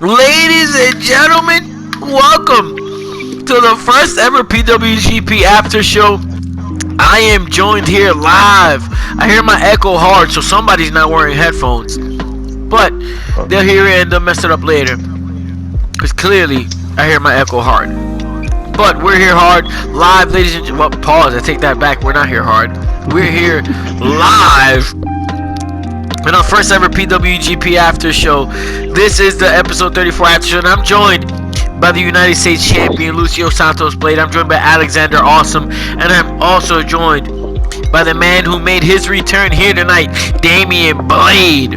Ladies and gentlemen, welcome to the first ever PWGP After Show. I am joined here live. I hear my echo hard, so somebody's not wearing headphones. But they'll hear it and they'll mess it up later. Because clearly, I hear my echo hard. But we're here hard, live, ladies and gentlemen. Well, pause, I take that back. We're not here hard. We're here live in our first ever PWGP After Show. This is the episode 34 After Show, and I'm joined by the United States Champion Lucio Santos Blade. I'm joined by Alexander Awesome, and I'm also joined by the man who made his return here tonight, Damian Blade.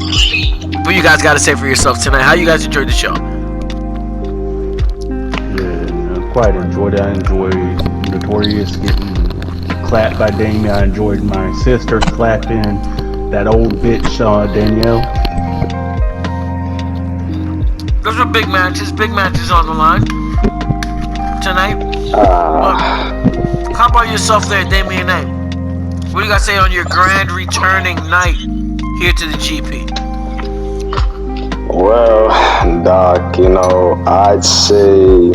What you guys got to say for yourself tonight? How you guys enjoyed the show? Yeah, quite enjoyed it. I enjoyed Notorious getting clapped by Damian. I enjoyed my sister clapping that old bitch, Danielle. Those are big matches on the line tonight. How about yourself there, Damian A? What do you got to say on your grand returning night here to the GP? Well, Doc, I'd say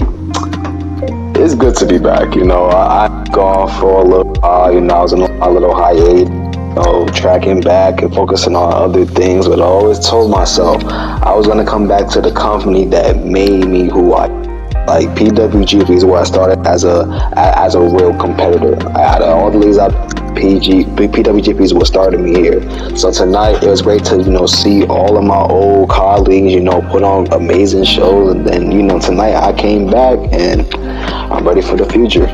it's good to be back. I've gone for a little while, I was on a little hiatus. Tracking back and focusing on other things, but I always told myself I was gonna come back to the company that made me who I like. PWGP is where I started as a real competitor. Out of all the leagues PWGP is what started me here. So tonight it was great to see all of my old colleagues put on amazing shows, and then tonight I came back and I'm ready for the future.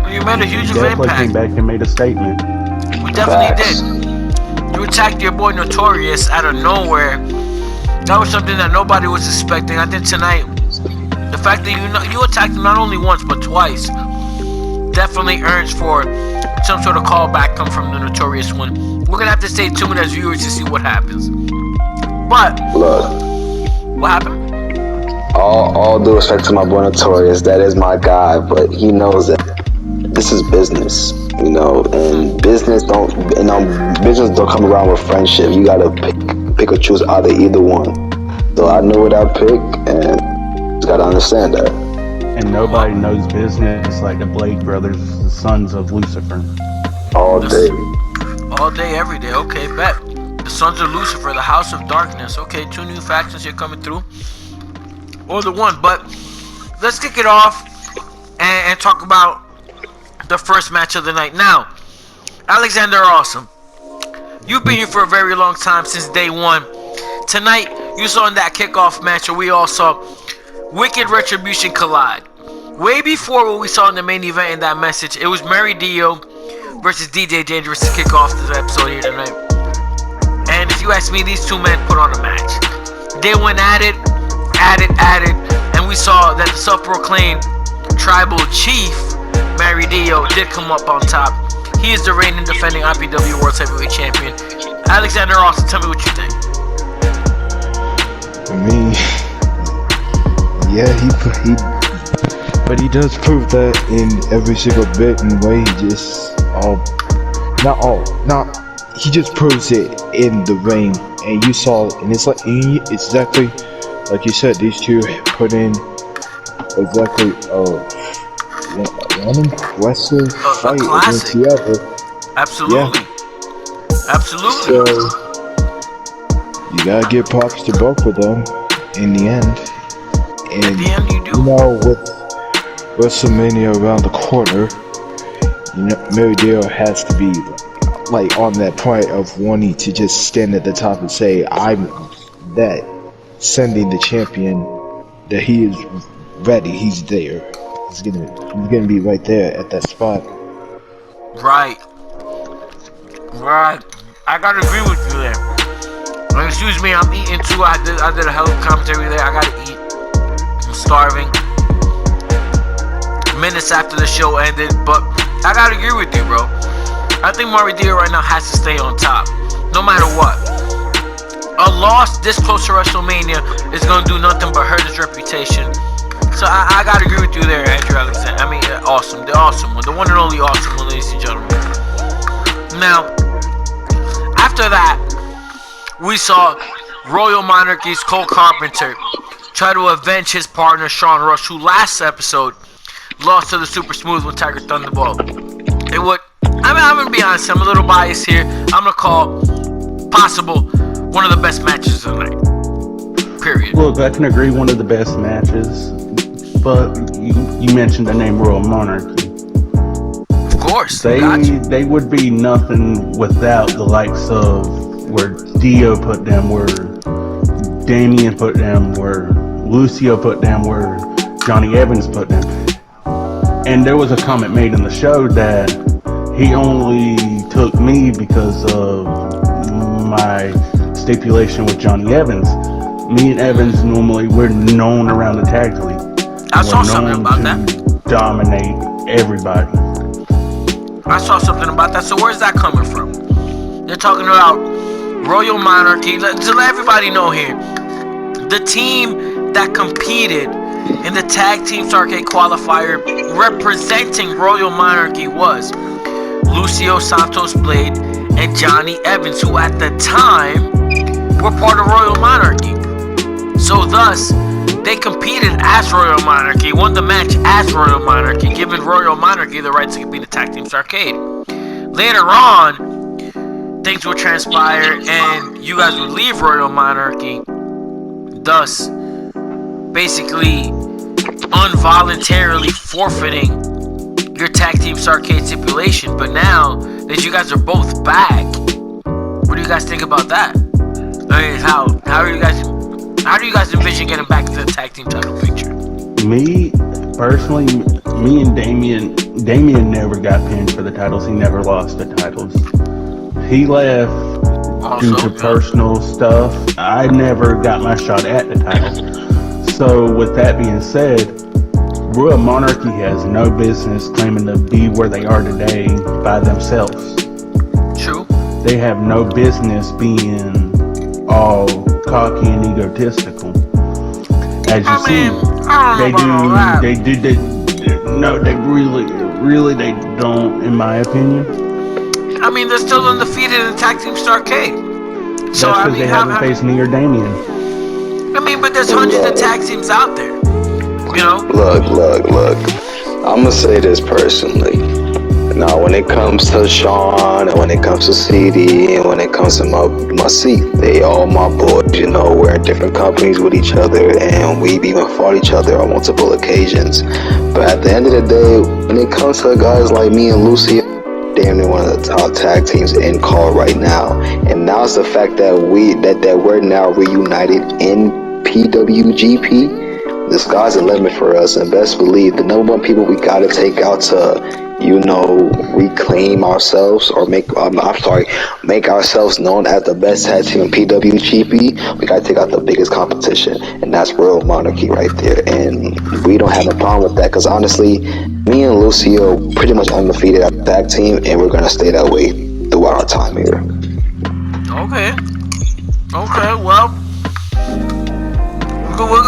You made a huge definitely impact. Came back and made a statement. We definitely did. You attacked your boy Notorious out of nowhere. That was something that nobody was expecting. I think tonight, the fact that you attacked him not only once but twice definitely earns for some sort of callback come from the Notorious one. We're gonna have to stay tuned as viewers to see what happens. But look, what happened? All due respect to my boy Notorious, that is my guy, but he knows that this is business. And business don't come around with friendship. You gotta pick or choose either one. So I knew what I picked, and you gotta understand that. And nobody knows business like the Blade brothers, the sons of Lucifer. All day, every day. Okay, bet. The Sons of Lucifer, the House of Darkness. Okay, two new factions here coming through, or the one. But let's kick it off and talk about the first match of the night. Now, Alexander Awesome, you've been here for a very long time, since day one. Tonight, you saw in that kickoff match, and we all saw Wicked Retribution collide. Way before what we saw in the main event in that message, it was Mary Dio versus DJ Dangerous to kick off this episode here tonight. And if you ask me, these two men put on a match. They went at it, and we saw that the self-proclaimed tribal chief Mary Dio did come up on top. He is the reigning defending IPW World Heavyweight Champion. Alexander Awesome, tell me what you think. For me, yeah, he does prove that in every single bit and way. He just proves it in the ring, and you saw, and it's exactly like you said. These two put in exactly one impressive fight against the other. Absolutely. Yeah. Absolutely. So you gotta give props to both of them in the end. And at the end you do. With WrestleMania around the corner, Mary Dio has to be like on that point of wanting to just stand at the top and say, I'm that, sending the champion that he is ready, he's there. He's gonna be right there at that spot. Right. I gotta agree with you there. Excuse me, I'm eating too. I did a hell of a commentary there. I gotta eat. I'm starving. Minutes after the show ended, but I gotta agree with you, bro. I think Mari Dio right now has to stay on top, no matter what. A loss this close to WrestleMania is gonna do nothing but hurt his reputation. So I gotta agree with you there, Andrew Alexander. I mean, awesome, the awesome one, the one and only awesome one, ladies and gentlemen. Now, after that, we saw Royal Monarchy's Cole Carpenter try to avenge his partner Sean Rush, who last episode lost to the Super Smooth with Tiger Thunderball. It would. I'm gonna be honest. I'm a little biased here. I'm gonna call possible one of the best matches of the night. Period. Look, I can agree, one of the best matches. But you mentioned the name Royal Monarchy. Of course. They would be nothing without the likes of where Dio put them, where Damien put them, where Lucio put them, where Johnny Evans put them. And there was a comment made in the show that he only took me because of my stipulation with Johnny Evans. Me and Evans normally, we're known around the tag league. I saw something about that. Dominate everybody. I saw something about that. So where's that coming from? They're talking about Royal Monarchy. To let everybody know here, the team that competed in the Tag Team Starrcade qualifier representing Royal Monarchy was Lucio Santos Blade and Johnny Evans, who at the time were part of Royal Monarchy. So thus, they competed as Royal Monarchy, won the match as Royal Monarchy, giving Royal Monarchy the right to compete in Tag Team Starrcade. Later on, things would transpire and you guys would leave Royal Monarchy, thus basically involuntarily forfeiting your Tag Team Starrcade stipulation. But now that you guys are both back, what do you guys think about that? I mean, how do you guys envision getting back into the tag team title picture? Me, personally, me and Damien never got pinned for the titles. He never lost the titles. He left due to personal stuff. I never got my shot at the titles. So with that being said, Royal Monarchy has no business claiming to be where they are today by themselves. True. They have no business being all cocky and egotistical. As you see, they really they don't, in my opinion. I mean, they're still undefeated in Tag Team Starrcade. So that's because they haven't faced me or Damien. I mean, but there's hundreds of tag teams out there. You know? Look. I'm gonna say this personally. Now, when it comes to Sean, and when it comes to CD, and when it comes to my seat, they all my boys. You know, we're in different companies with each other, and we've even fought each other on multiple occasions. But at the end of the day, when it comes to guys like me and Lucy, damn near one of the top tag teams in call right now. And now it's the fact that we're now reunited in PWGP. The sky's the limit for us, and best believe the number one people we gotta take out to, you know, reclaim ourselves or make ourselves known as the best tag team in PWGP. We gotta take out the biggest competition, and that's Royal Monarchy right there. And we don't have a problem with that, because honestly, me and Lucio pretty much undefeated at the tag team, and we're gonna stay that way throughout our time here. Okay, well,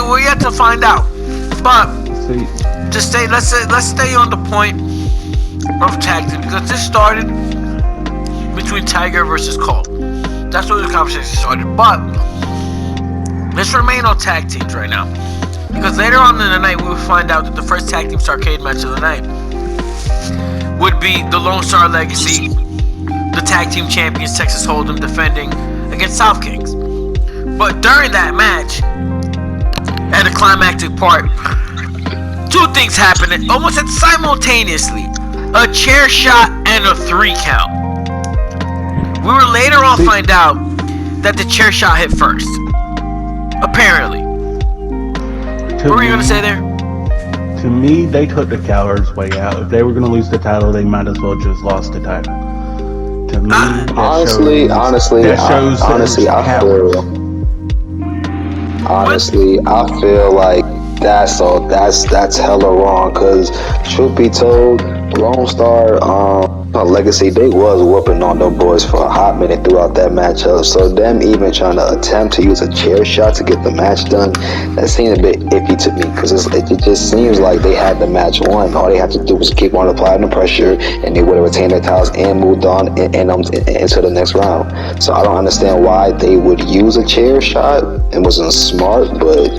we're yet to find out. But let's stay on the point of tag team, because this started between Tiger versus Cole. That's where the conversation started. But let's remain on tag teams right now, because later on in the night we will find out that the first Tag Team Starrcade match of the night would be the Lone Star Legacy, the tag team champions Texas Hold'em, defending against South Kings. But during that match, at the climactic part, two things happened almost simultaneously: a chair shot and a 3 count. We will later on find out that the chair shot hit first, apparently. What were you gonna say there? To me, they took the coward's way out. If they were gonna lose the title, they might as well just lost the title. To me, honestly, I feel like that's hella wrong, because truth be told, Lone Star Legacy, they was whooping on them boys for a hot minute throughout that matchup. So them even trying to attempt to use a chair shot to get the match done, that seemed a bit iffy to me, because it just seems like they had the match won. All they had to do was keep on applying the pressure, and they would have retained their titles and moved on into the next round. So I don't understand why they would use a chair shot. It wasn't smart, but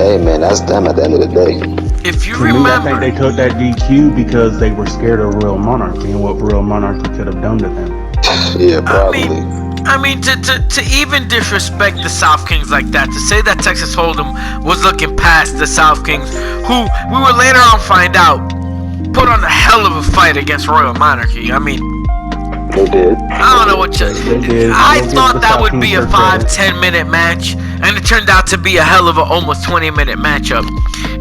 Hey man, that's them at the end of the day. If you To me, I remember, think they took that DQ because they were scared of Royal Monarchy and what Royal Monarchy could have done to them. Yeah, probably. I mean, to even disrespect the South Kings like that, to say that Texas Hold'em was looking past the South Kings, who we would later on find out put on a hell of a fight against Royal Monarchy. I mean, They did. I don't know what you. They did. I We'll give thought the that South would Kings be a their 5-10 minute match, and it turned out to be a hell of a almost 20-minute matchup,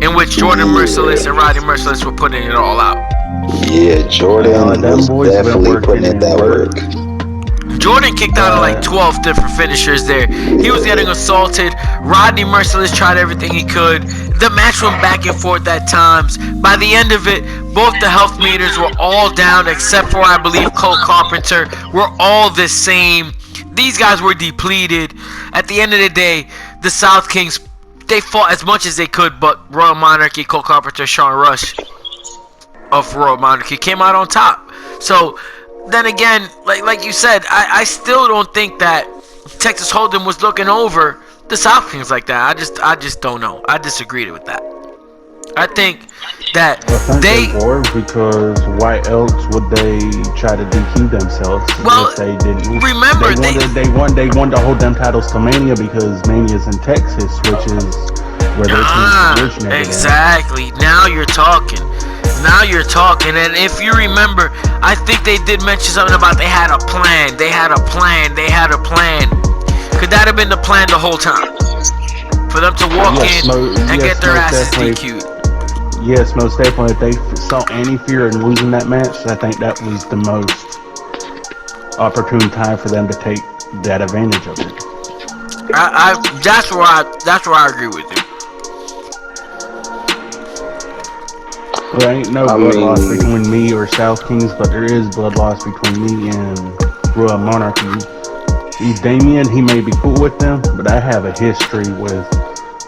in which Jordan Merciless and Roddy Merciless were putting it all out. Yeah, Jordan them was boys been definitely working putting in and that work. Jordan kicked out of like 12 different finishers there. He was getting assaulted. Rodney Merciless tried everything he could. The match went back and forth at times. By the end of it, both the health meters were all down except for, I believe, Cole Carpenter. We're all the same. These guys were depleted. At the end of the day, the South Kings, they fought as much as they could, but Royal Monarchy, Cole Carpenter, Sean Rush of Royal Monarchy came out on top. So then again, like you said, I still don't think that Texas Hold'em was looking over the South Kings like that. I just don't know. I disagreed with that. I think that They were, because why else would they try to DQ themselves if they didn't? Remember, they wanted to hold them titles to Mania because Mania's in Texas, which is where their team originated. Exactly. Now you're talking. And if you remember, I think they did mention something about they had a plan. Could that have been the plan the whole time? For them to walk in and get their asses DQ'd? Yes, most definitely. If they saw any fear in losing that match, I think that was the most opportune time for them to take that advantage of it. That's where I agree with you. There ain't no blood loss between me or South Kings, but there is blood loss between me and Royal Monarchy. Damien, he may be cool with them, but I have a history with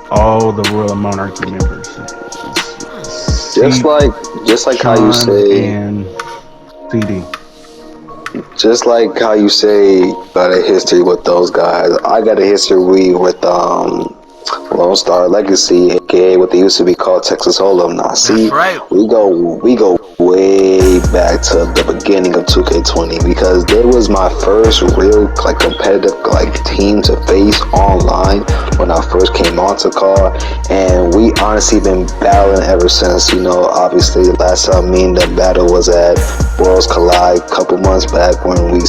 all the Royal Monarchy members. Just like how you say, and CD. Just like how you say got a history with those guys, I got a history with Lone Star Legacy, aka what they used to be called Texas Hold'em. Now, see, right. we go way back to the beginning of 2K20 because they was my first real competitive team to face online when I first came onto COD, and we honestly been battling ever since. You know, obviously last time me and the battle was at Worlds Collide a couple months back when we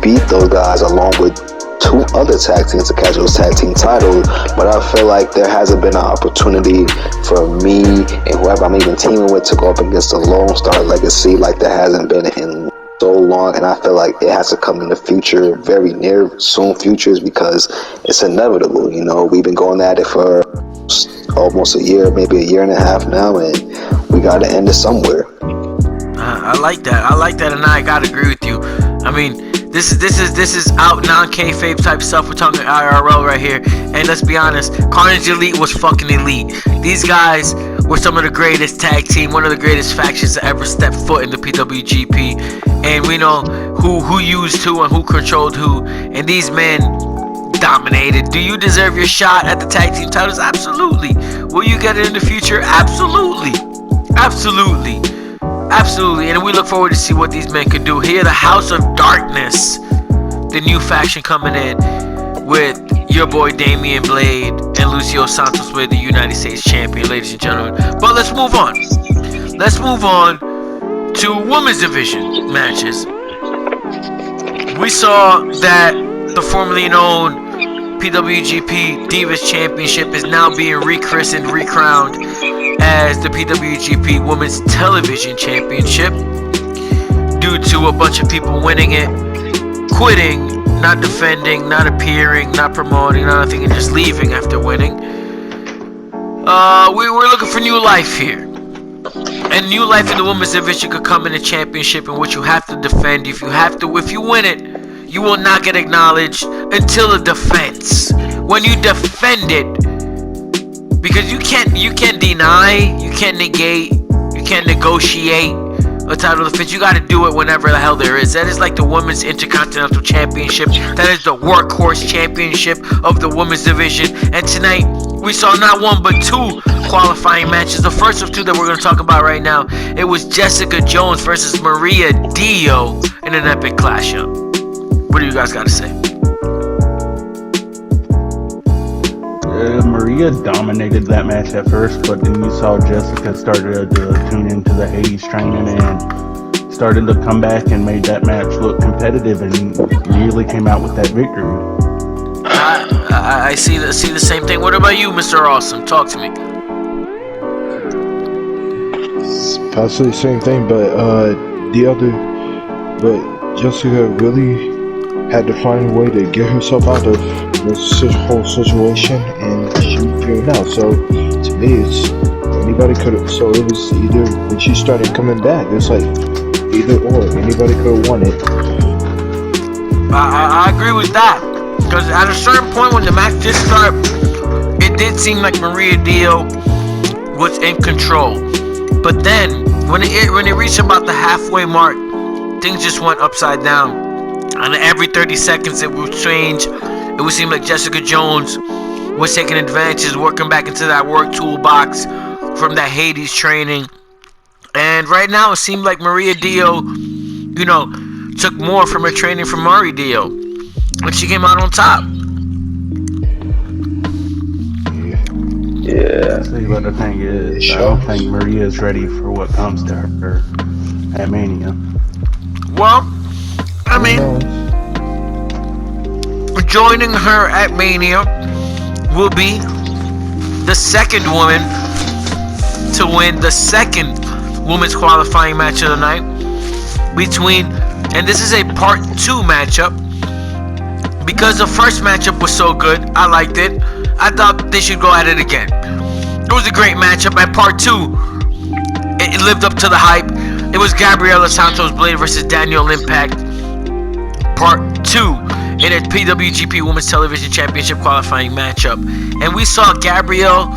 beat those guys along with 2 other tag teams to catch those tag team titles. But I feel like there hasn't been an opportunity for me and whoever I'm even teaming with to go up against the Lone Star Legacy like there hasn't been in so long, and I feel like it has to come in the future, very near soon futures, because it's inevitable. You know, we've been going at it for almost a year, maybe a year and a half now, and we got to end it somewhere. I like that, and I gotta agree with you. I mean, this is out non-kayfabe type stuff. We're talking IRL right here, and let's be honest, Carnage Elite was fucking elite. These guys were some of the greatest tag team, one of the greatest factions to ever step foot in the PWGP, and we know who used who and who controlled who, and these men dominated. Do you deserve your shot at the tag team titles? Absolutely. Will you get it in the future? Absolutely. And we look forward to see what these men could do. Here, the House of Darkness, the new faction coming in with your boy Damian Blade and Lucio Santos with the United States champion, ladies and gentlemen. But let's move on. To women's division matches. We saw that the formerly known PWGP Divas Championship is now being rechristened, recrowned as the PWGP Women's Television Championship due to a bunch of people winning it, quitting, not defending, not appearing, not promoting, nothing, and just leaving after winning. We're looking for new life here. And new life in the women's division could come in a championship in which you have to defend. If you win it, you will not get acknowledged until a defense. When you defend it, because you can't deny, you can't negate, you can't negotiate a title defense. You got to do it whenever the hell there is. That is like the Women's Intercontinental Championship. That is the workhorse championship of the women's division. And tonight, we saw not one but two qualifying matches. The first of two that we're going to talk about right now, it was Jessica Jones versus Maria Dio in an epic clash-up. What do you guys got to say? Maria dominated that match at first, but then you saw Jessica started to tune into the Hades training and started to come back and made that match look competitive and really came out with that victory. I see the same thing. What about you, Mr. Awesome? Talk to me. It's possibly the same thing, but Jessica really had to find a way to get herself out of this whole situation, and she figured it out. So to me, it's anybody could have. So it was either when she started coming back, it's like either or. Anybody could have won it. I agree with that, because at a certain point when the match did start, it did seem like Maria Dio was in control. But then when it reached about the halfway mark, things just went upside down. And every 30 seconds it would change. It would seem like Jessica Jones was taking advantage, working back into that work toolbox from that Hades training. And right now it seemed like Maria Dio, took more from her training from Maria Dio. And she came out on top. Yeah. See, but the thing is, I don't think Maria is ready for what comes to her at Mania. Well, I mean, joining her at Mania will be the second woman to win the second women's qualifying match of the night and this is a part 2 matchup, because the first matchup was so good, I liked it. I thought they should go at it again. It was a great matchup. At part 2, it lived up to the hype. It was Gabriela Santos Blade versus Daniel Impact. Part 2 in a PWGP Women's Television Championship qualifying matchup. And we saw Gabrielle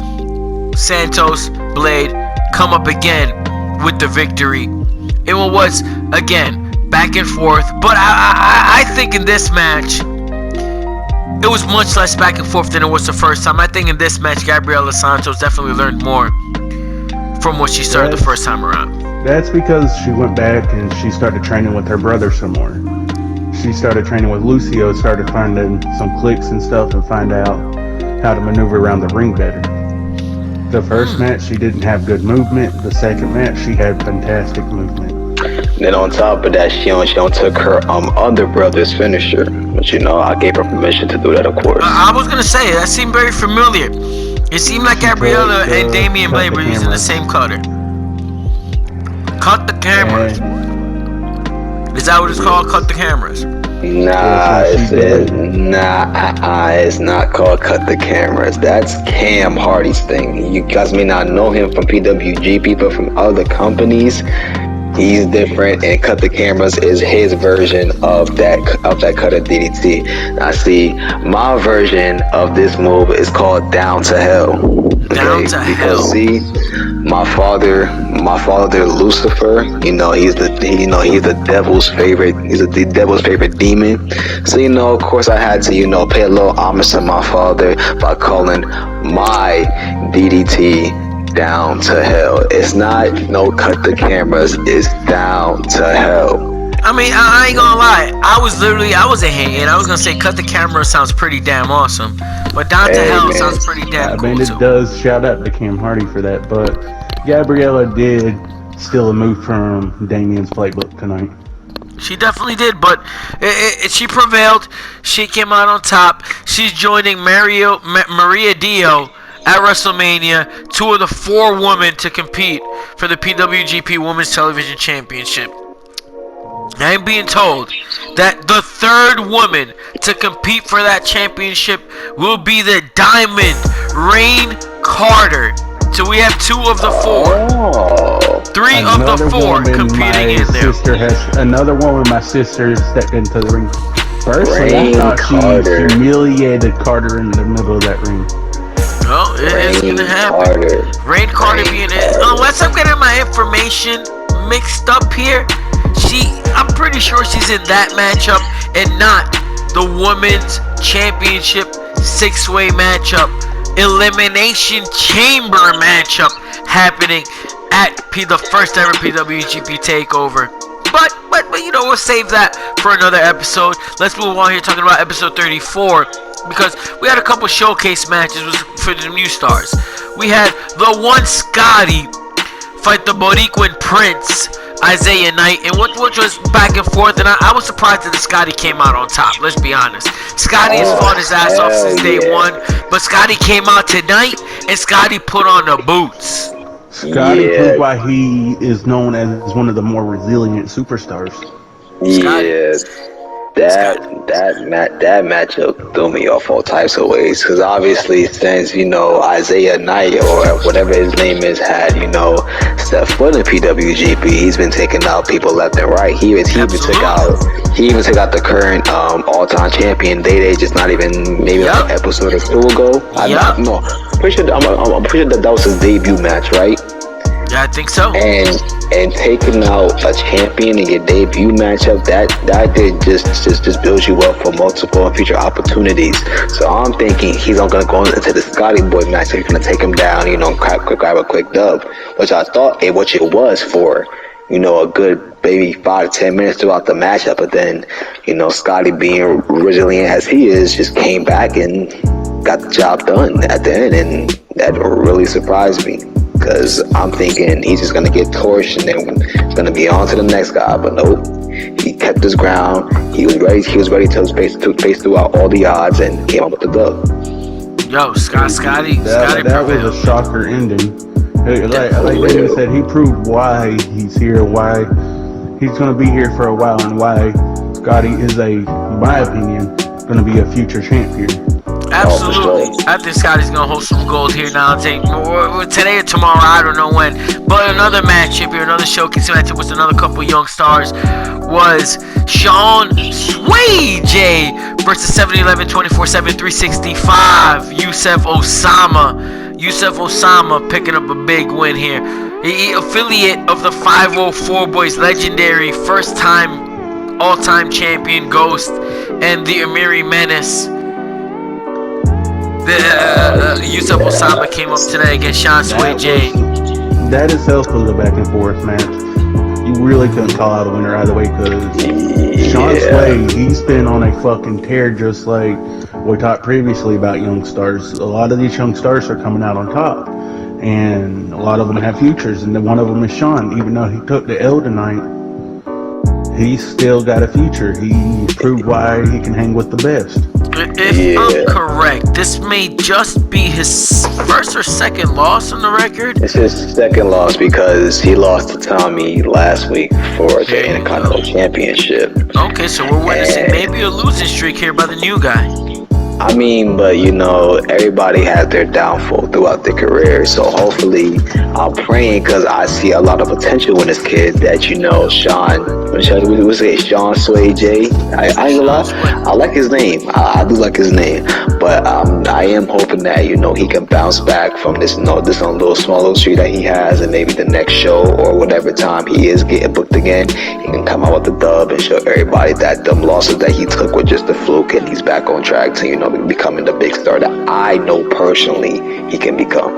Santos Blade come up again with the victory. It was, again, back and forth. But I think in this match, it was much less back and forth than it was the first time. I think in this match, Gabriela Santos definitely learned more from what she started the first time around. That's because she went back and she started training with her brother some more. She started training with Lucio, started finding some clicks and stuff and find out how to maneuver around the ring better. The first match, she didn't have good movement. The second match, she had fantastic movement. Then on top of that, she took her other brother's finisher. But I gave her permission to do that, of course. I was gonna say, that seemed very familiar. It seemed like Gabriella and Damian Blade were using the same cutter. Cut the cameras. Is that what it's called? Cut the cameras? Nah, it's not called Cut the Cameras. That's Cam Hardy's thing. You guys may not know him from PWGP, but from other companies, he's different, and Cut the Cameras is his version of that cutter DDT. Now see, my version of this move is called Down to Hell. Down to hell. Because see, my father Lucifer, he's the devil's favorite. He's the devil's favorite demon. So of course I had to pay a little homage to my father by calling my DDT Down to Hell. It's not no Cut the Cameras, it's Down to Hell. I mean, I ain't gonna lie. I was a hating. I was gonna say Cut the Camera sounds pretty damn awesome, but Down to Hell sounds pretty damn cool. I mean, it does. Shout out to Cam Hardy for that, but Gabriella did steal a move from Damian's playbook tonight. She definitely did, but she prevailed. She came out on top. She's joining Maria Dio at WrestleMania, 2 of the 4 women to compete for the PWGP Women's Television Championship. I am being told that the 3rd woman to compete for that championship will be the Diamond Rain Carter. So we have 2 of the 4. 3 of the 4 competing in there. Another woman, my sister, stepped into the ring. Firstly, Rain I thought Carter. she humiliated Carter in the middle of that ring. Well, it's gonna happen. Rain Carter being it. Unless I'm getting my information mixed up here, I'm pretty sure she's in that matchup and not the women's championship 6-way matchup Elimination Chamber matchup happening at the first ever PWGP Takeover. But you know, we'll save that for another episode. Let's move on here talking about episode 34, because we had a couple showcase matches for the new stars. We had the one Scotty fight the Boricuan Prince, Isaiah Knight, and which was back and forth, and I was surprised that the Scotty came out on top. Let's be honest. Scotty has fought his ass off since day one, but Scotty came out tonight, and Scotty put on the boots. Scotty proved why he is known as one of the more resilient superstars. Yes. That matchup threw me off all types of ways, because obviously since, you know, Isaiah Knight or whatever his name is had, you know, stepped foot in PWGP, he's been taking out people left and right. He even took out the current all-time champion, Day just not even maybe like an episode or two ago. I'm pretty sure that was his debut match, right? Yeah, I think so. And taking out a champion in your debut matchup, that did just build you up for multiple and future opportunities. So I'm thinking he's not gonna go into the Scotty Boy match. He's gonna take him down, you know, grab a quick dub, which I thought which it was for, you know, a good maybe 5 to 10 minutes throughout the matchup. But then, you know, Scotty, being resilient as he is, just came back and got the job done at the end, and that really surprised me. Because I'm thinking he's just going to get torched and then it's going to be on to the next guy. But nope, he kept his ground. He was ready to face throughout all the odds and came up with the dub. Yo, Scotty that was a shocker ending. Like David said, he proved why he's here, why he's going to be here for a while, and why Scotty is, in my opinion, going to be a future champ here. Absolutely. I think Scotty's gonna hold some gold here now. Today or tomorrow, I don't know when. But another matchup here, another showcase matchup with another couple young stars was Sean Sway J versus 7-Eleven 24/7 365 Yusef Osama. Yusef Osama picking up a big win here. He affiliate of the 504 Boys, legendary first-time all-time champion Ghost and the Amiri Menace. Yusuf Osama came up today against Sean Sway J. That itself was a back and forth match. You really couldn't call out a winner either way, because Sean Sway, he's been on a fucking tear, just like we talked previously about young stars. A lot of these young stars are coming out on top, and a lot of them have futures, and then one of them is Sean. Even though he took the L tonight, he's still got a future. He proved why he can hang with the best. If I'm correct, this may just be his first or second loss on the record. It's his second loss, because he lost to Tommy last week for the Intercontinental Championship. Okay, so we're witnessing maybe a losing streak here by the new guy. I mean, but you know, everybody has their downfall throughout their career. So hopefully, I'm praying, because I see a lot of potential in this kid, that, you know, Sean Sway J. I ain't gonna lie, I like his name. I do like his name. But I am hoping that, you know, he can bounce back from this, you know, this little small streak that he has, and maybe the next show or whatever time he is getting booked again, he can come out with the dub and show everybody that them losses that he took were just a fluke, and he's back on track to, you know, becoming the big star that I know personally he can become.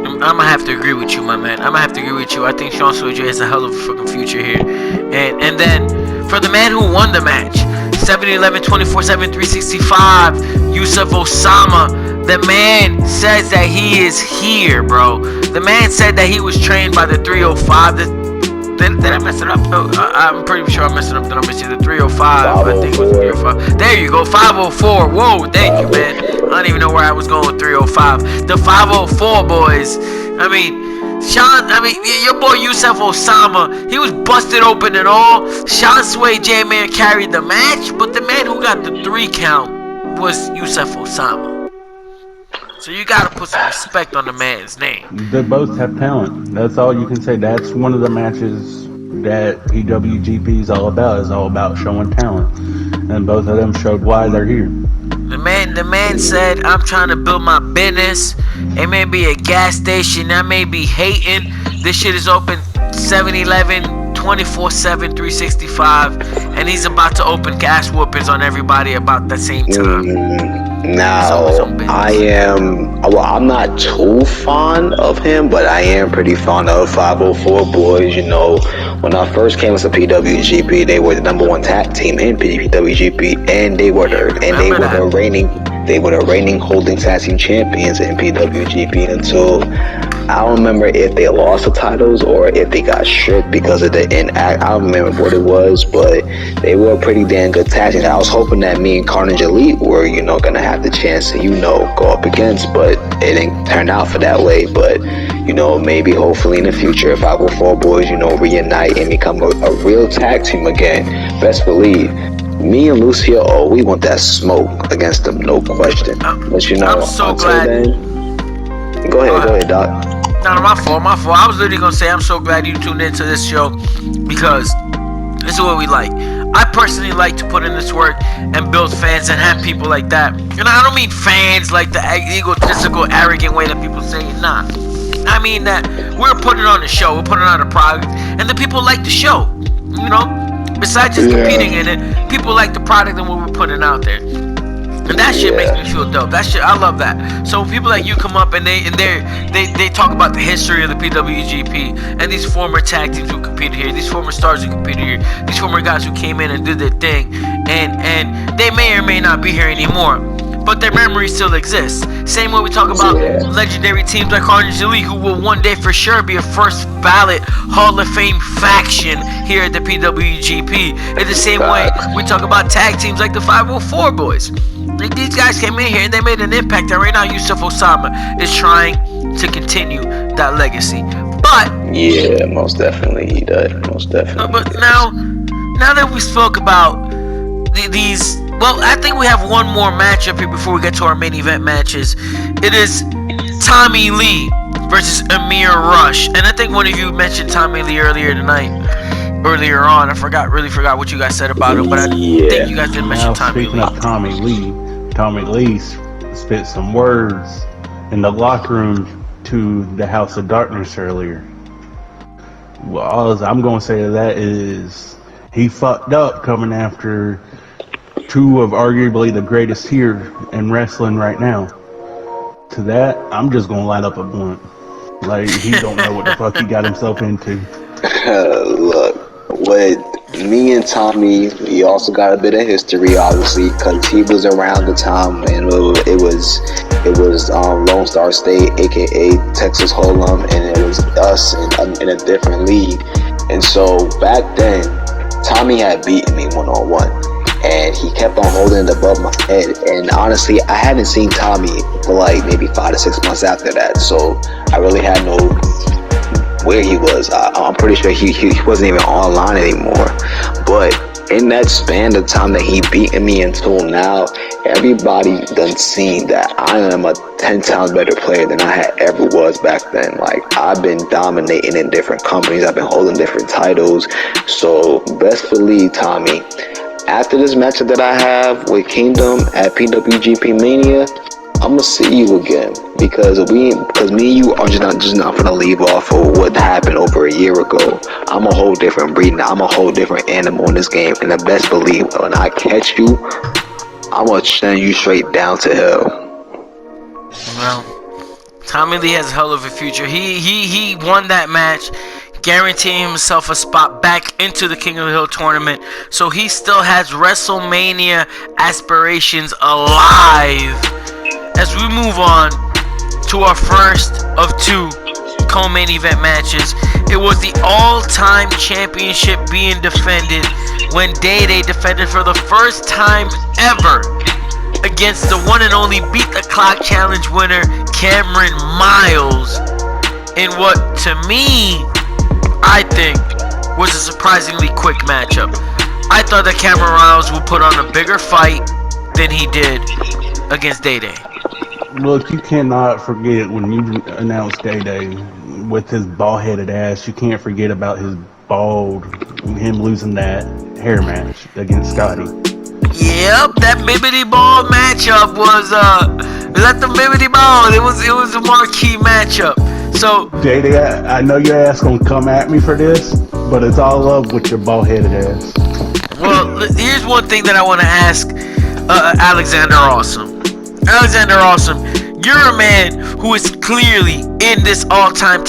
I'm gonna have to agree with you, my man. I'm gonna have to agree with you. I think Sean Sway J has a hell of a fucking future here. And then for the man who won the match, 7-Eleven 24/7 365 Yusuf Osama, the man says that he is here, bro. The man said that he was trained by the 305. Did I mess it up? I'm pretty sure I messed it up. The number is the 305. I think it was 305. There you go, 504. Whoa, thank you, man. I don't even know where I was going with 305. The 504 boys. I mean, your boy Yusuf Osama, he was busted open and all. Sean Sway J, man, carried the match, but the man who got the 3 count was Yusuf Osama. So you gotta put some respect on the man's name. They both have talent. That's all you can say. That's one of the matches that PWGP is all about showing talent. And both of them showed why they're here. The man said, I'm trying to build my business. It may be a gas station, I may be hating. This shit is open 7-Eleven 24/7 365, and he's about to open gas whoopings on everybody about the same time. Now, I am, well, I'm not too fond of him, but I am pretty fond of 504 Boys. You know, when I first came to PWGP, they were the number one tag team in PWGP, and they were the reigning holding tag team champions in PWGP until I don't remember if they lost the titles or if they got stripped because of the inact. I don't remember what it was, but they were a pretty damn good tag team. I was hoping that me and Carnage Elite were, you know, gonna have the chance to, you know, go up against, but it didn't turn out for that way. But, you know, maybe hopefully in the future, if 504 Boys, you know, reunite and become a real tag team again, best believe me and Lucio, oh, we want that smoke against them, no question. But you know, I'm so until glad. then, go ahead, Doc. No, my fault. I was literally gonna say I'm so glad you tuned into this show because this is what we like. I personally like to put in this work and build fans and have people like that. And I don't mean fans like the egotistical, arrogant way that people say it. Nah. I mean that we're putting on the show, we're putting on a product, and the people like the show. You know? Besides just competing in it, people like the product and what we're putting out there. And that shit makes me feel dope. That shit, I love that. So people like you come up and they talk about the history of the PWGP and these former tag teams who competed here, these former stars who competed here, these former guys who came in and did their thing, and they may or may not be here anymore, but their memory still exists. Same way we talk about legendary teams like Carnage Elite, who will one day for sure be a first ballot Hall of Fame faction here at the PWGP. In the same way we talk about tag teams like the 504 Boys. Like, these guys came in here and they made an impact, and right now Yusuf Osama is trying to continue that legacy. But yeah, most definitely he does. Most definitely. But now that we spoke about these, well, I think we have one more matchup here before we get to our main event matches. It is Tommy Lee versus Amir Rush, and I think one of you mentioned Tommy Lee earlier on. I really forgot what you guys said about him, but I think you guys didn't mention Tommy Lee. Speaking of Tommy Lee spit some words in the locker room to the House of Darkness earlier. Well, all I'm going to say to that is he fucked up coming after two of arguably the greatest here in wrestling right now. To that, I'm just going to light up a blunt. Like, he don't know what the fuck he got himself into. Look, with me and Tommy, we also got a bit of history, obviously, because he was around the time and it was Lone Star State, aka Texas Hold'em, and it was us in a different league. And so back then, Tommy had beaten me 1-on-1, and he kept on holding it above my head. And honestly, I hadn't seen Tommy for like maybe 5 to 6 months after that, so I really had no where he was. I'm pretty sure he wasn't even online anymore. But in that span of time that he beaten me until now, everybody done seen that I am a 10 times better player than I had ever was back then. Like, I've been dominating in different companies, I've been holding different titles. So best believe, Tommy, after this matchup that I have with Kingdom at PWGP Mania, I'm gonna see you again, because me and you are just not gonna leave off of what happened over a year ago. I'm a whole different breed now. I'm a whole different animal in this game, and the best believe when I catch you, I'm gonna send you straight down to hell. Well, Tommy Lee has a hell of a future. He won that match, guaranteeing himself a spot back into the King of the Hill tournament. So he still has WrestleMania aspirations alive. As we move on to our first of two co-main event matches, it was the all-time championship being defended when Day defended for the first time ever against the one and only Beat the Clock Challenge winner, Cameron Miles, in what, to me, I think, was a surprisingly quick matchup. I thought that Cameron Miles would put on a bigger fight than he did against Day. Look, you cannot forget when you announced Day with his bald-headed ass. You can't forget about him losing that hair match against Scotty. Yep, that Bibbidi Ball matchup was that the Bibbidi Ball. It was a marquee matchup. So Day, I know your ass gonna come at me for this, but it's all love with your bald-headed ass. Well, here's one thing that I want to ask Alexander Awesome. Alexander Awesome, you're a man who is clearly in this all-time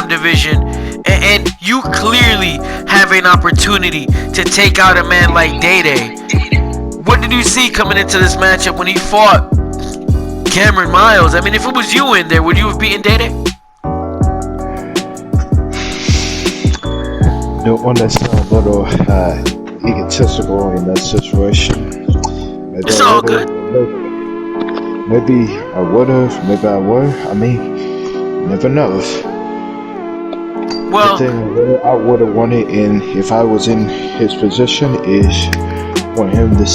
division, and you clearly have an opportunity to take out a man like Day-Day. What did you see coming into this matchup when he fought Cameron Miles? I mean, if it was you in there, would you have beaten Day-Day? Don't want to sound a little egotistical in that situation. Maybe It's all good. Maybe I would have, maybe I would. I mean, never knows. Well, The thing I would have wanted, and if I was in his position, is want him to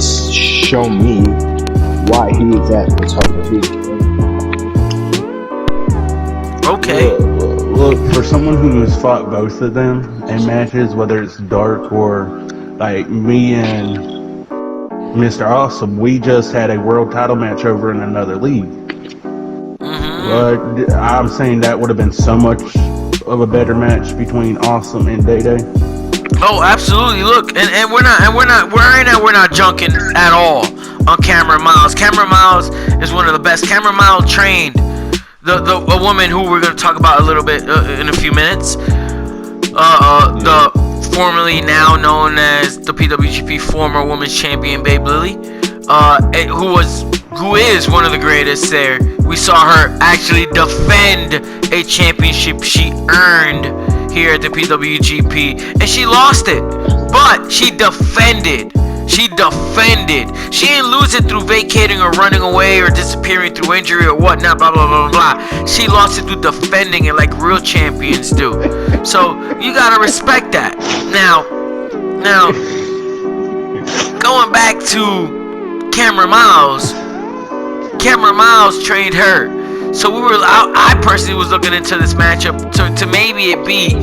show me why he is at the top of his game. okay. Look, for someone who has fought both of them in matches, whether it's dark or like me and Mr. Awesome, we just had a world title match over in another league. But I'm saying that would have been so much of a better match between Awesome and Day-Day. Oh, absolutely. Look, and we're not junking at all on Cameron Miles. Cameron Miles is one of the best. Cameron Miles trained a woman who we're going to talk about a little bit in a few minutes. The formerly now known as the PWGP former women's champion, Babe Lily, who is one of the greatest there. We saw her actually defend a championship she earned here at the PWGP, and she lost it, but she defended. She didn't lose it through vacating or running away or disappearing through injury or whatnot, blah, blah, blah, blah. She lost it through defending it like real champions do. So, you gotta respect that. Now, going back to Cameron Miles trained her. So I personally was looking into this matchup to maybe it be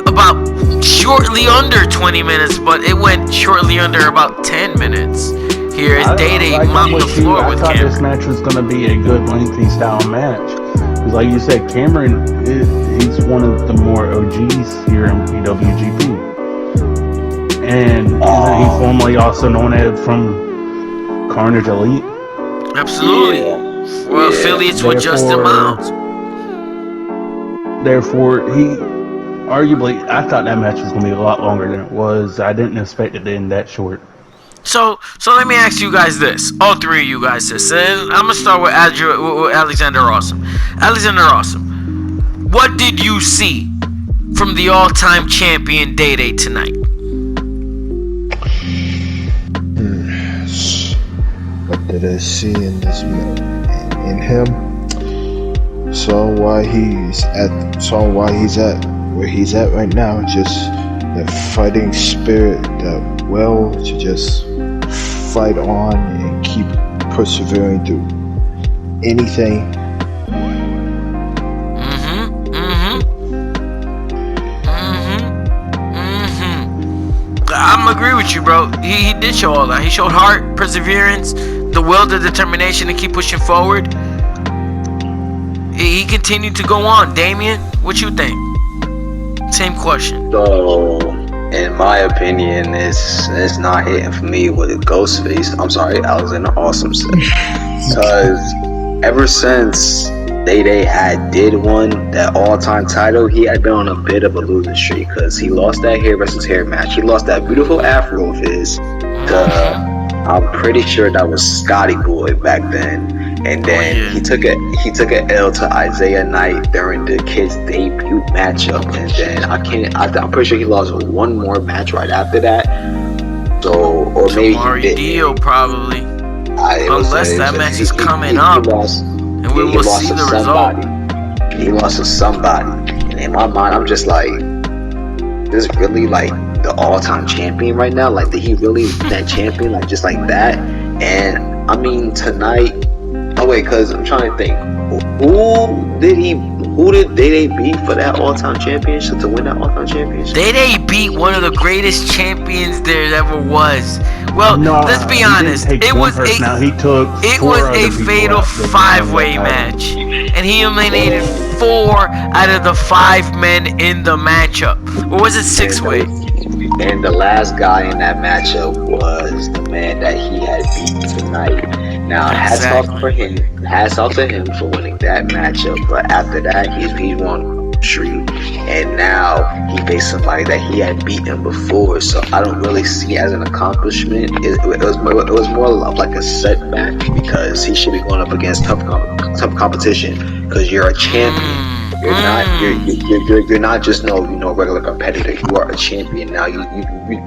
about shortly under 20 minutes, but it went shortly under about 10 minutes. Here is Day-Day mopped the floor with Cameron. I thought this match was going to be a good lengthy style match. Because like you said, Cameron, he's one of the more OGs here in PWGP. And he formerly also known as from Carnage Elite. Absolutely. Well, affiliates with Justin Miles. Therefore, arguably, I thought that match was going to be a lot longer than it was. I didn't expect it to end that short. So let me ask you guys this. All three of you guys this. And I'm going to start with Alexander Awesome. Alexander Awesome, what did you see from the all-time champion Day-Day tonight? What did I see in him? Saw why he's at where he's at right now. Just that fighting spirit, that will to just fight on and keep persevering through anything. I'm agree with you, bro. He did show all that. He showed heart, perseverance, the will, the determination to keep pushing forward. He continued to go on. Damien, what you think? Same question. So, in my opinion, it's not hitting for me with Ghostface. I'm sorry, Alexander Awesome said. Because ever since Day-Day did one, that all-time title, he had been on a bit of a losing streak. Because he lost that hair versus hair match. He lost that beautiful afro of his to, I'm pretty sure that was Scotty Boy back then. And then he took an L to Isaiah Knight during the kid's debut matchup, and then I'm pretty sure he lost one more match right after that. So, or maybe Mario Dio probably. Unless that match is coming up, and we will see the result. He lost to somebody, and in my mind, I'm just like, this is really like the all-time champion right now. Like, did he really that champion like just like that? And I mean tonight. Oh wait, cause I'm trying to think. Who did Day-Day beat for that all-time championship to win that all-time championship? Day-Day beat one of the greatest champions there ever was. Well, let's be honest. It was a fatal 5-way match, and he eliminated 4 out of the 5 men in the matchup. Or was it 6-way? And the last guy in that matchup was the man that he had beat tonight. Now, hats off for him. Hats off to him for winning that matchup. But after that, he's won streak, and now he faced somebody that he had beaten before. So I don't really see it as an accomplishment. It was more of like a setback, because he should be going up against tough competition. Because you're a champion. You're not just no regular competitor. You are a champion now. You're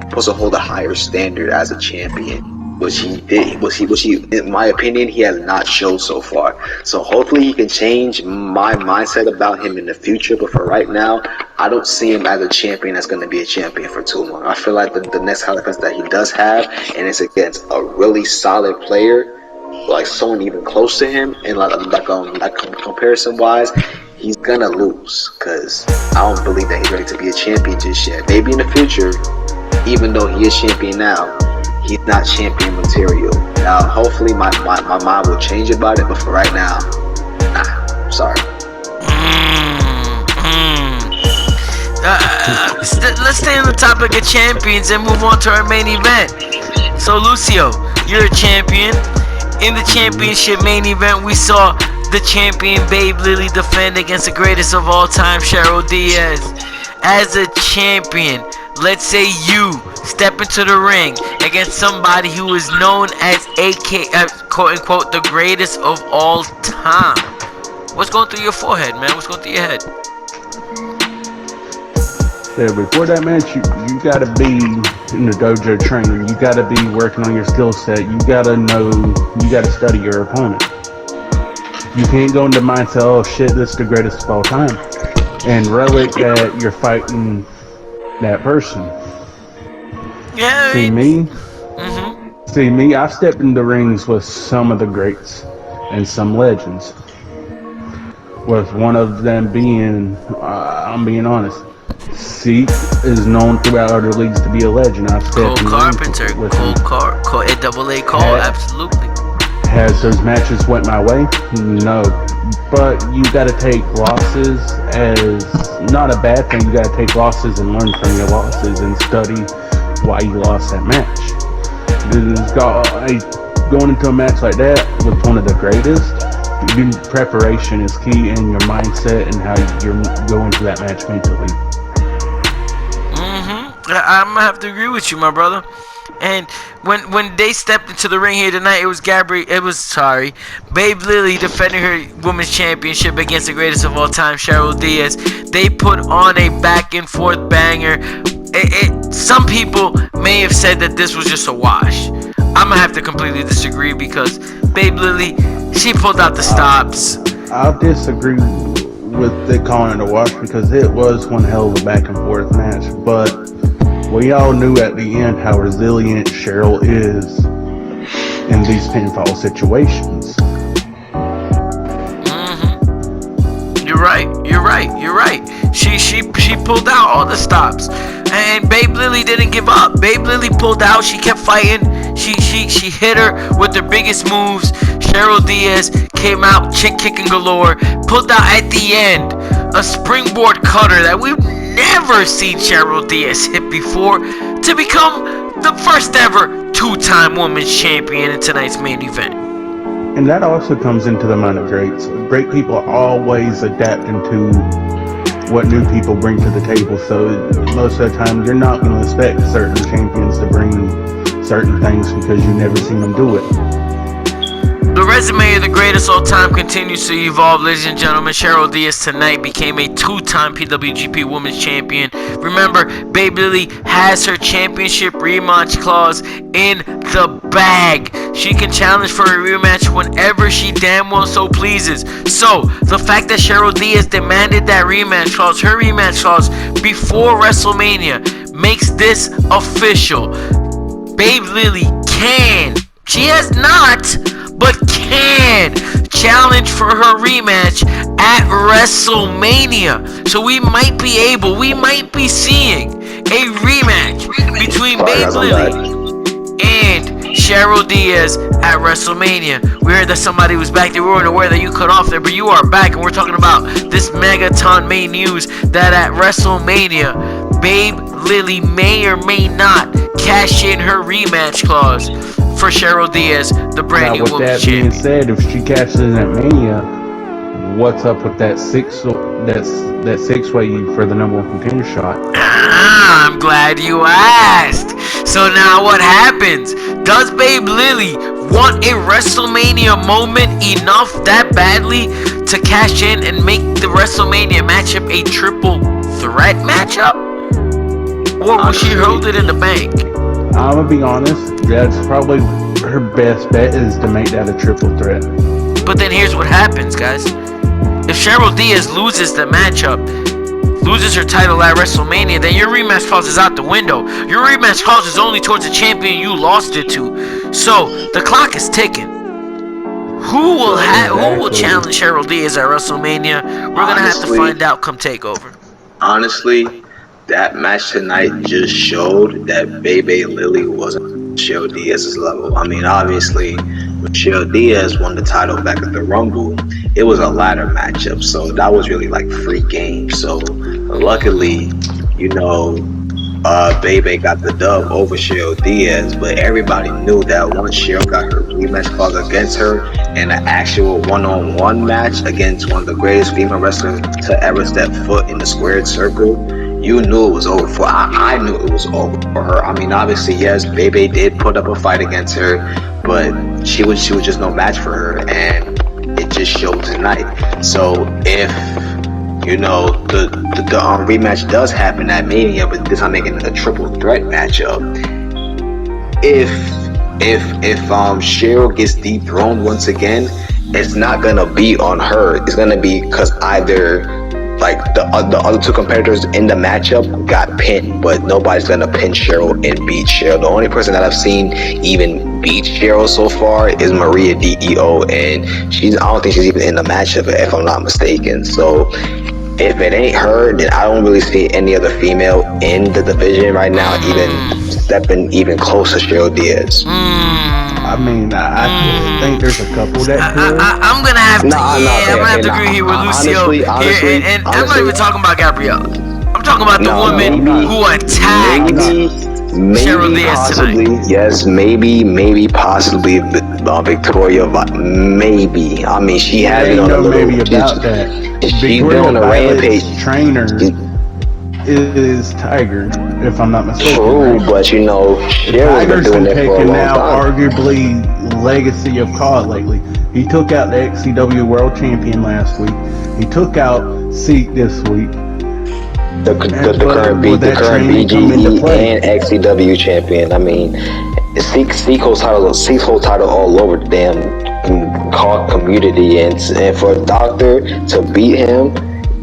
supposed to hold a higher standard as a champion, which he did. Which he, in my opinion, he has not showed so far. So hopefully he can change my mindset about him in the future. But for right now, I don't see him as a champion that's going to be a champion for too long. I feel like the next contest that he does have, and it's against a really solid player, like someone even close to him, and like comparison wise, he's gonna lose, because I don't believe that he's ready to be a champion just yet. Maybe in the future, even though he is champion now, he's not champion material. Now, hopefully my mind will change about it, but for right now, nah, sorry. Let's stay on the topic of champions and move on to our main event. So, Lucio, you're a champion. In the championship main event, we saw the champion Babe Lily defend against the greatest of all time, Cheryl Diaz. As a champion, let's say you step into the ring against somebody who is known as quote unquote the greatest of all time. What's going through your forehead, man? What's going through your head? Yeah, before that match, you gotta be in the dojo training. You gotta be working on your skill set. You gotta study your opponent. You can't go into mindset, oh shit, this is the greatest of all time, and relic that you're fighting that person. Yeah. See me, I've stepped into rings with some of the greats and some legends. With one of them being, I'm being honest, Zeke is known throughout other leagues to be a legend. I've stepped Cole Carpenter, Cole A-double-A Cole, absolutely. Has those matches went my way? No. But you gotta take losses as not a bad thing. You gotta take losses and learn from your losses and study why you lost that match. Going into a match like that with one of the greatest, preparation is key, in your mindset and how you're going to that match mentally. I'm gonna have to agree with you, my brother. And when they stepped into the ring here tonight, it was Babe Lily defending her women's championship against the greatest of all time, Cheryl Diaz. They put on a back and forth banger. Some people may have said that this was just a wash. I'm gonna have to completely disagree, because Babe Lily, she pulled out the stops. I'll disagree with it calling it a wash, because it was one hell of a back and forth match. But we all knew at the end how resilient Cheryl is in these pinfall situations. You're right. She pulled out all the stops, and Babe Lily didn't give up. Babe Lily pulled out. She kept fighting. She hit her with her biggest moves. Cheryl Diaz came out chick kicking galore. Pulled out at the end a springboard cutter that we've never seen Cheryl Diaz hit before, to become the first ever two-time women's champion in tonight's main event. And that also comes into the mind of greats. Great people are always adapting to what new people bring to the table. So most of the time, you're not going to expect certain champions to bring certain things because you've never seen them do it. The resume of the greatest all time continues to evolve, ladies and gentlemen. Cheryl Diaz tonight became a two-time PWGP Women's Champion. Remember, Babe Lily has her championship rematch clause in the bag. She can challenge for a rematch whenever she damn well so pleases. So, the fact that Cheryl Diaz demanded that rematch clause, her rematch clause, before WrestleMania, makes this official. Babe Lily can, she has not, but can challenge for her rematch at WrestleMania. So we might be seeing a rematch between Babe Lily and Cheryl Diaz at WrestleMania. We heard that somebody was back there. We weren't aware that you cut off there, but you are back, and we're talking about this Megaton main news that at WrestleMania, Babe Lily may or may not cash in her rematch clause for Cheryl Diaz, the brand new women's champion. With that being said, if she cashes in at Mania, what's up with that six-way for the number one contender shot? I'm glad you asked. So now what happens? Does Babe Lily want a WrestleMania moment enough that badly to cash in and make the WrestleMania matchup a triple threat matchup? Or will she hold it in the bank? I'm gonna be honest, that's probably her best bet is to make that a triple threat. But then here's what happens, guys. If Cheryl Diaz loses the matchup, loses her title at WrestleMania, then your rematch clause is out the window. Your rematch clause is only towards the champion you lost it to. So the clock is ticking. Who will challenge Cheryl Diaz at WrestleMania? We're gonna have to find out come TakeOver. Honestly, that match tonight just showed that Bebe Lily wasn't Cheryl Diaz's level. I mean, obviously, when Cheryl Diaz won the title back at the Rumble, it was a ladder matchup, so that was really like free game. So luckily, Bebe got the dub over Cheryl Diaz, but everybody knew that once Cheryl got her rematch clause against her in an actual one-on-one match against one of the greatest female wrestlers to ever step foot in the squared circle, you knew it was over for. I knew it was over for her. I mean, obviously, yes, Bebe did put up a fight against her, but she was just no match for her, and it just showed tonight. So if the rematch does happen at Mania, but this time making it a triple threat matchup, if Cheryl gets dethroned once again, it's not gonna be on her. It's gonna be because either like the other two competitors in the matchup got pinned, but nobody's gonna pin Cheryl and beat Cheryl. The only person that I've seen even beat Cheryl so far is Maria DEO, and I don't think she's even in the matchup if I'm not mistaken. So if it ain't her, then I don't really see any other female in the division right now even stepping even close to Cheryl Diaz. I mean, I think there's a couple that could. I'm gonna have to. I'm gonna have to agree here with Lucio. Honestly, and I'm not even talking about Gabriella. I'm talking about the woman who attacked Cheryl Diaz possibly, tonight. Yes, maybe, possibly Victoria. Maybe. I mean, she has been on a little. Maybe about that. She's been on a rampage. Trainer is Tiger, if I'm not mistaken. True, right? but Cheryl's been doing it for a long now time. Arguably legacy of COD lately. He took out the XCW World Champion last week. He took out Seek this week. The current BGE and XCW champion. I mean, Seek's whole title all over the damn COD community, and for a Doctor to beat him,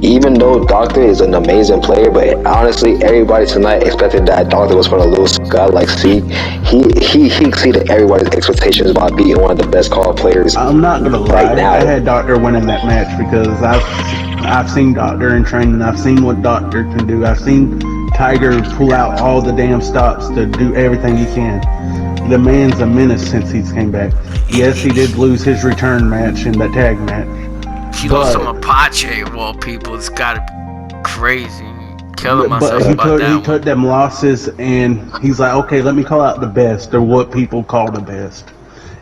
even though Doctor is an amazing player, but honestly, everybody tonight expected that Doctor was going to lose. God, like Seek, he exceeded everybody's expectations by beating one of the best COD players. I'm not gonna lie, right now. I had Doctor winning that match because I've seen Doctor in training. I've seen what Doctor can do. I've seen Tiger pull out all the damn stops to do everything he can. The man's a menace since he's came back. Yes, he did lose his return match in that tag match. He lost to Mapache of all people. It's gotta be crazy. Killing myself about that. He took them losses and he's like, okay, let me call out the best, or what people call the best.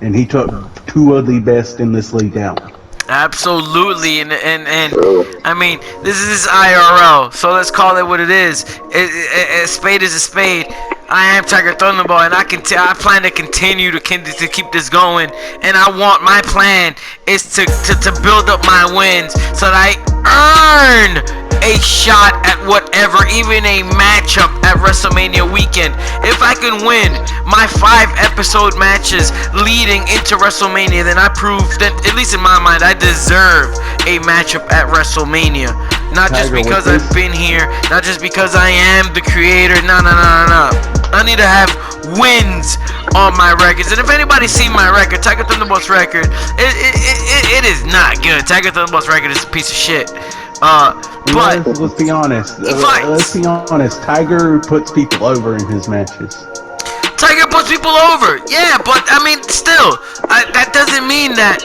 And he took two of the best in this league out. Absolutely, and I mean, this is IRL, so let's call it what it is. A spade is a spade. I am Tiger Thunderball, and I plan to continue to keep this going. And my plan is to build up my wins so that I earn a shot at whatever, even a matchup at WrestleMania weekend. If I can win my 5-episode matches leading into WrestleMania, then I prove that, at least in my mind, I deserve a matchup at WrestleMania. Not just because I've been here, not just because I am the creator. No. I need to have wins on my records. And if anybody's seen my record, Tiger Thunderbolt's record, it is not good. Tiger Thunderbolt's record is a piece of shit. But let's be honest. Let's be honest. Tiger puts people over in his matches. Tiger puts people over. Yeah, but I mean, still, that doesn't mean that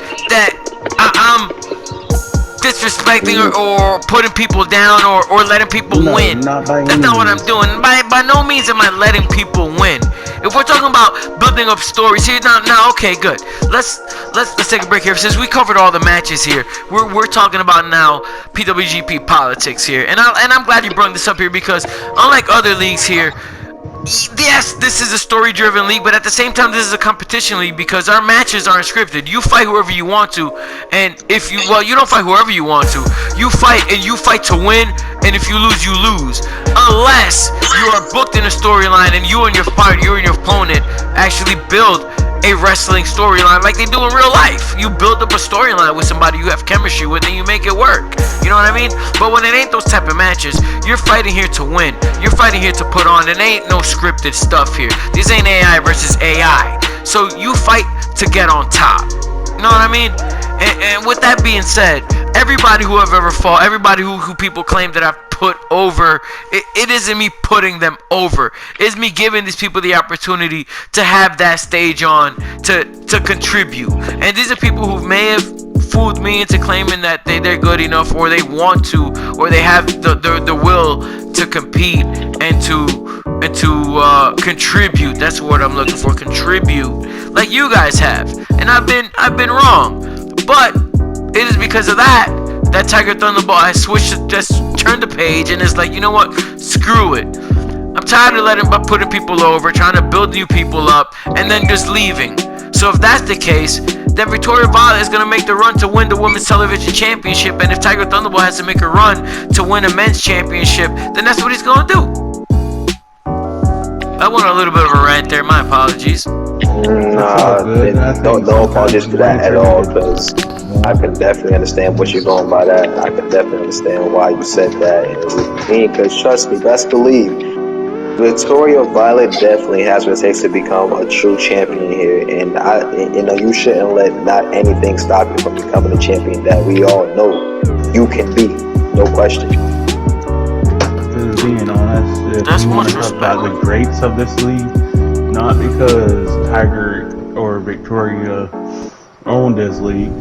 disrespecting or putting people down or letting people win. Not by That's not what I'm doing. By no means am I letting people win. If we're talking about building up stories here, now, okay, good. Let's take a break here. Since we covered all the matches here, we're talking about now PWGP politics here, and I'm glad you brought this up here because unlike other leagues here. Yes, this is a story-driven league, but at the same time, this is a competition league because our matches aren't scripted. You fight whoever you want to, and you don't fight whoever you want to. You fight, and you fight to win, and if you lose, you lose. Unless you are booked in a storyline and you and your opponent actually build a wrestling storyline like they do in real life. You build up a storyline with somebody you have chemistry with and you make it work. You know what I mean? But when it ain't those type of matches, you're fighting here to win. You're fighting here to put on. It ain't no scripted stuff here. This ain't AI versus AI. So you fight to get on top. You know what I mean? And with that being said, everybody who I've ever fought, everybody who people claim that I've put over, it isn't me putting them over. It's me giving these people the opportunity to have that stage on, to contribute. And these are people who may have fooled me into claiming that they're good enough, or they want to, or they have the will to compete and to contribute. That's what I'm looking for. Contribute, like you guys have. And I've been wrong, but it is because of that Tiger Thunderbolt I just turned the page and it's like, you know what? Screw it. I'm tired of putting people over, trying to build new people up, and then just leaving. So if that's the case, then Victoria Violet is going to make the run to win the Women's Television Championship, and if Tiger Thunderbolt has to make a run to win a Men's Championship, then that's what he's going to do. I went a little bit of a rant there, my apologies. Nah, no apologies to that at all, because I can definitely understand what you're going by that. I can definitely understand why you said that. Because trust me, best believe, Victoria Violet definitely has what it takes to become a true champion here. And you shouldn't let not anything stop you from becoming the champion that we all know you can be. No question. Just being honest, if That's you want much to talk respect. about the greats of this league, not because Tiger or Victoria own this league,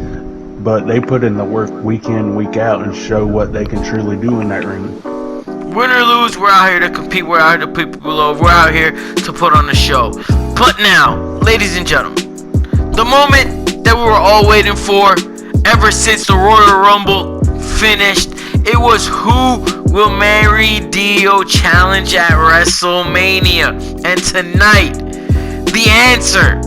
but they put in the work week in, week out and show what they can truly do in that ring. Win or lose, we're out here to compete. We're out here to put people over. We're out here to put on a show. But now, ladies and gentlemen, the moment that we were all waiting for, ever since the Royal Rumble finished, it was who will marry Dio challenge at WrestleMania. And tonight, the answer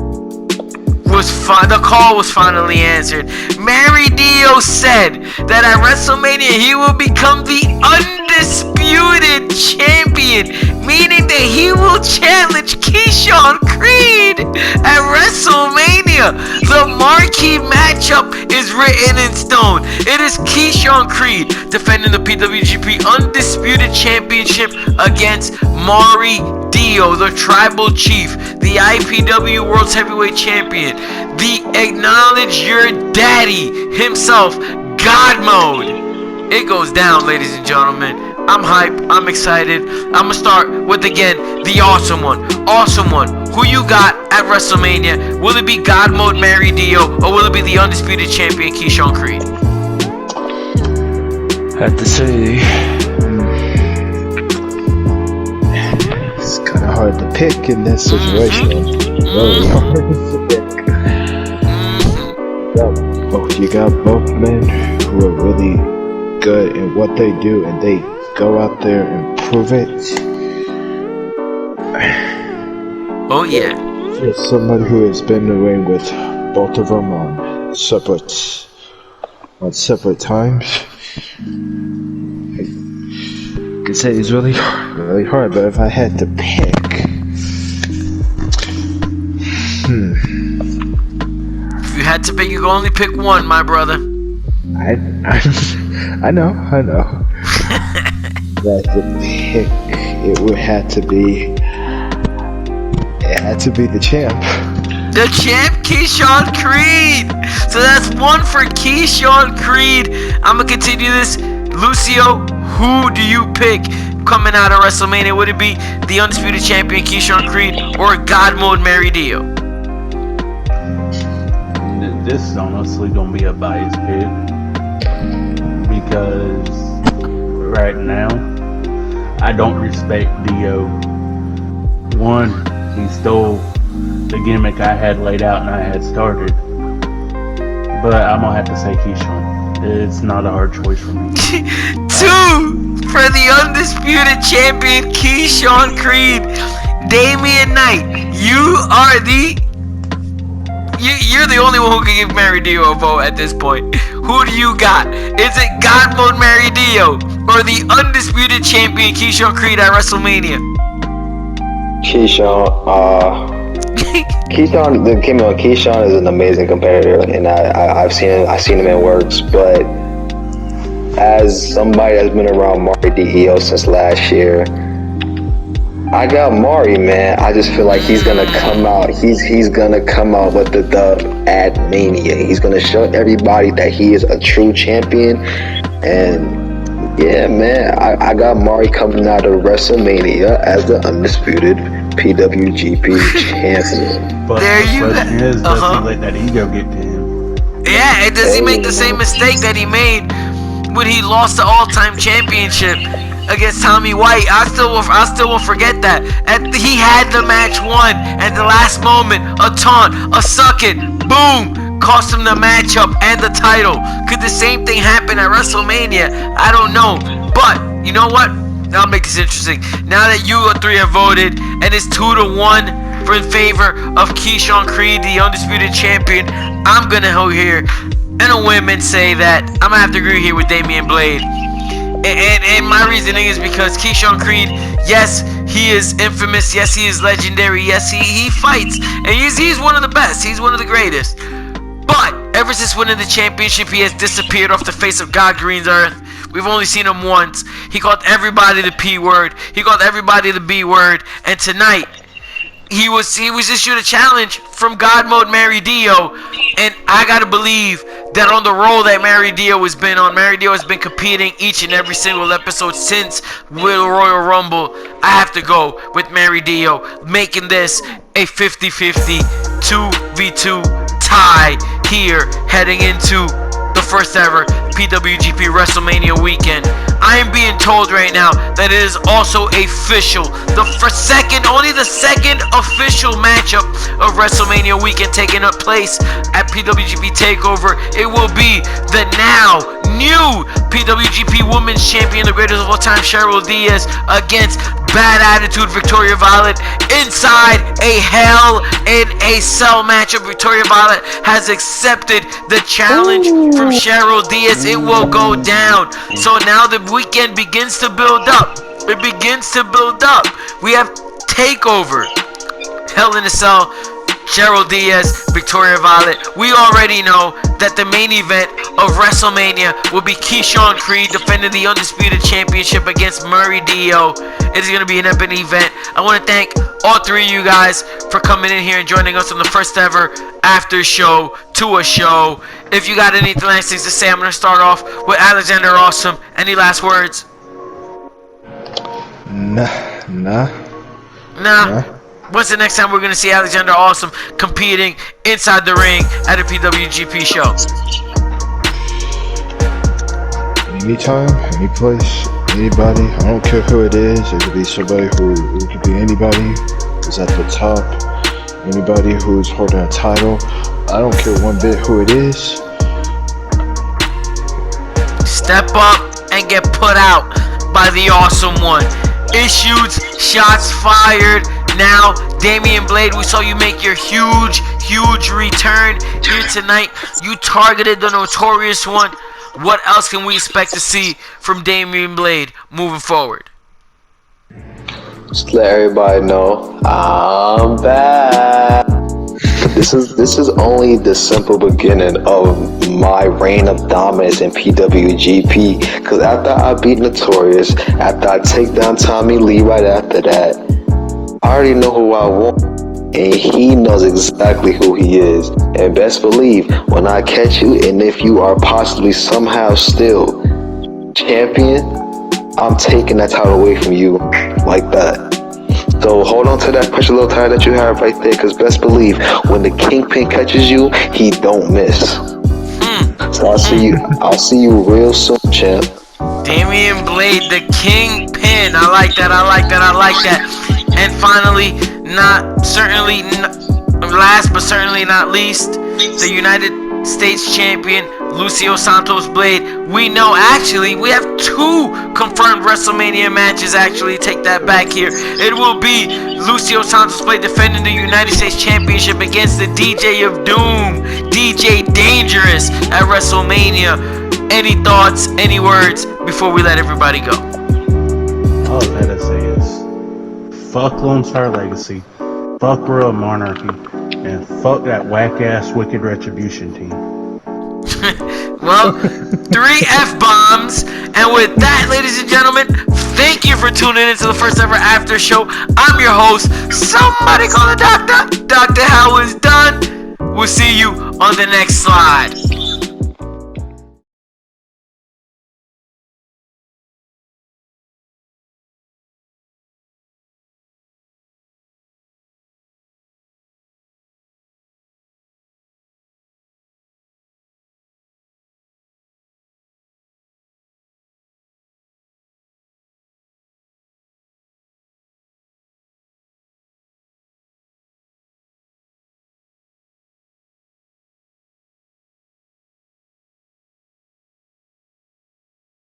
was the call was finally answered. Mary Dio said that at WrestleMania he will become the undisputed champion, meaning that he will challenge Keyshawn Creed at WrestleMania. The marquee matchup is written in stone. It is Keyshawn Creed defending the PWGP Undisputed Championship against Mari Dio, the Tribal Chief, the IPW World's Heavyweight Champion, the Acknowledge Your Daddy himself, God Mode. It goes down, ladies and gentlemen. I'm hyped. I'm excited. I'm going to start with, again, the awesome one. Awesome one. Who you got at WrestleMania? Will it be God Mode Mary Dio, or will it be the Undisputed Champion Keyshawn Creed? I have to say, it's kind of hard to pick in this situation. Really hard to pick. You got both men who are really good in what they do, and they go out there and prove it. Oh yeah. As somebody who has been in the ring with both of them on separate times, I could say it's really hard. But if I had to pick, If you had to pick, you can only pick one, my brother. I know. That to pick, it would have to be. It had to be the champ. The champ, Keyshawn Creed. So that's one for Keyshawn Creed. I'm gonna continue this. Lucio, who do you pick coming out of WrestleMania? Would it be the Undisputed Champion Keyshawn Creed or God Mode Mary Dio? This is honestly gonna be a biased pick. right now, I don't respect Dio. One, he stole the gimmick I had laid out and I had started. But I'm gonna have to say Keyshawn. It's not a hard choice for me. 2, for the undisputed champion Keyshawn Creed, Damian Knight, you're the only one who can give Mary Dio a vote at this point. Who do you got? Is it God Mode Mary Dio or the undisputed champion Keyshawn Creed at WrestleMania? Keyshawn is an amazing competitor, and I've seen him in works. But as somebody that's been around Mari Dio since last year, I got Mari, man. I just feel like he's gonna come out. He's gonna come out with the dub at Mania. He's gonna show everybody that he is a true champion. And yeah, man, I got Mari coming out of WrestleMania as the undisputed PWGP champion. But There you the question is, does uh-huh. he let that ego get to him? Yeah, and does he make the same mistake that he made when he lost the all-time championship against Tommy White? I still won't forget that. And he had the match won at the last moment. A taunt, a suck it, boom, cost him the matchup and the title. Could the same thing happen at WrestleMania? I don't know. But you know what? I'll make this interesting. Now that you three have voted and it's 2-1 in favor of Keyshawn Creed, the undisputed champion, I'm gonna go here and a women say that I'm gonna have to agree here with Damian Blade. And my reasoning is because Keyshawn Creed, yes, he is infamous, yes, he is legendary, yes, he fights, and he's one of the best, he's one of the greatest. But ever since winning the championship, he has disappeared off the face of God Green's earth. We've only seen him once. He called everybody the P word, he called everybody the B word, and tonight he was issued a challenge from God Mode Mary Dio, and I gotta believe that on the role that Mary Dio has been on, Mary Dio has been competing each and every single episode since Royal Rumble. I have to go with Mary Dio, making this a 50-50 2v2 tie here, heading into the first ever PWGP WrestleMania weekend. I am being told right now that it is also official. Only the second official matchup of WrestleMania weekend taking up place at PWGP TakeOver. It will be the now new PWGP Women's Champion, the greatest of all time, Cheryl Diaz, against Bad Attitude Victoria Violet inside a Hell in a Cell matchup. Victoria Violet has accepted the challenge from Cheryl Diaz. It will go down. So now the weekend begins to build up. It begins to build up. We have TakeOver, Hell in a Cell, Cheryl Diaz, Victoria Violet. We already know that the main event of WrestleMania will be Keyshawn Creed defending the Undisputed Championship against Murray Dio. It is going to be an epic event. I want to thank all three of you guys for coming in here and joining us on the first ever after show to a show. If you got any last things to say, I'm going to start off with Alexander Awesome. Any last words? Nah. When's the next time we're going to see Alexander Awesome competing inside the ring at a PWGP show? Anytime, any place, anybody. I don't care who it is. It could be somebody who could be anybody who's at the top, anybody who's holding a title. I don't care one bit who it is. Step up and get put out by the Awesome One. Issues, shots fired. Now, Damian Blade, we saw you make your huge return here tonight. You targeted the Notorious One. What else can we expect to see from Damian Blade moving forward? Just let everybody know I'm back. This is only the simple beginning of my reign of dominance in PWGP. Cause after I beat Notorious, after I take down Tommy Lee right after that, I already know who I want, and he knows exactly who he is. And best believe, when I catch you, and if you are possibly somehow still champion, I'm taking that title away from you like that. So hold on to that precious little title that you have right there, because best believe, when the Kingpin catches you, he don't miss. So I'll see you real soon, champ. Damian Blade, the Kingpin. I like that. And finally, last but certainly not least, the United States Champion, Lucio Santos Blade. We know, actually, we have 2 confirmed WrestleMania matches. Actually, take that back here. It will be Lucio Santos Blade defending the United States Championship against the DJ of Doom, DJ Dangerous, at WrestleMania. Any thoughts, any words before we let everybody go? All I gotta say is, fuck Lone Star Legacy, fuck Royal Monarchy, and fuck that whack-ass Wicked Retribution team. Well, 3 F-bombs. And with that, ladies and gentlemen, thank you for tuning into the first ever After Show. I'm your host. Somebody call the doctor. Dr. Howard's done. We'll see you on the next slide.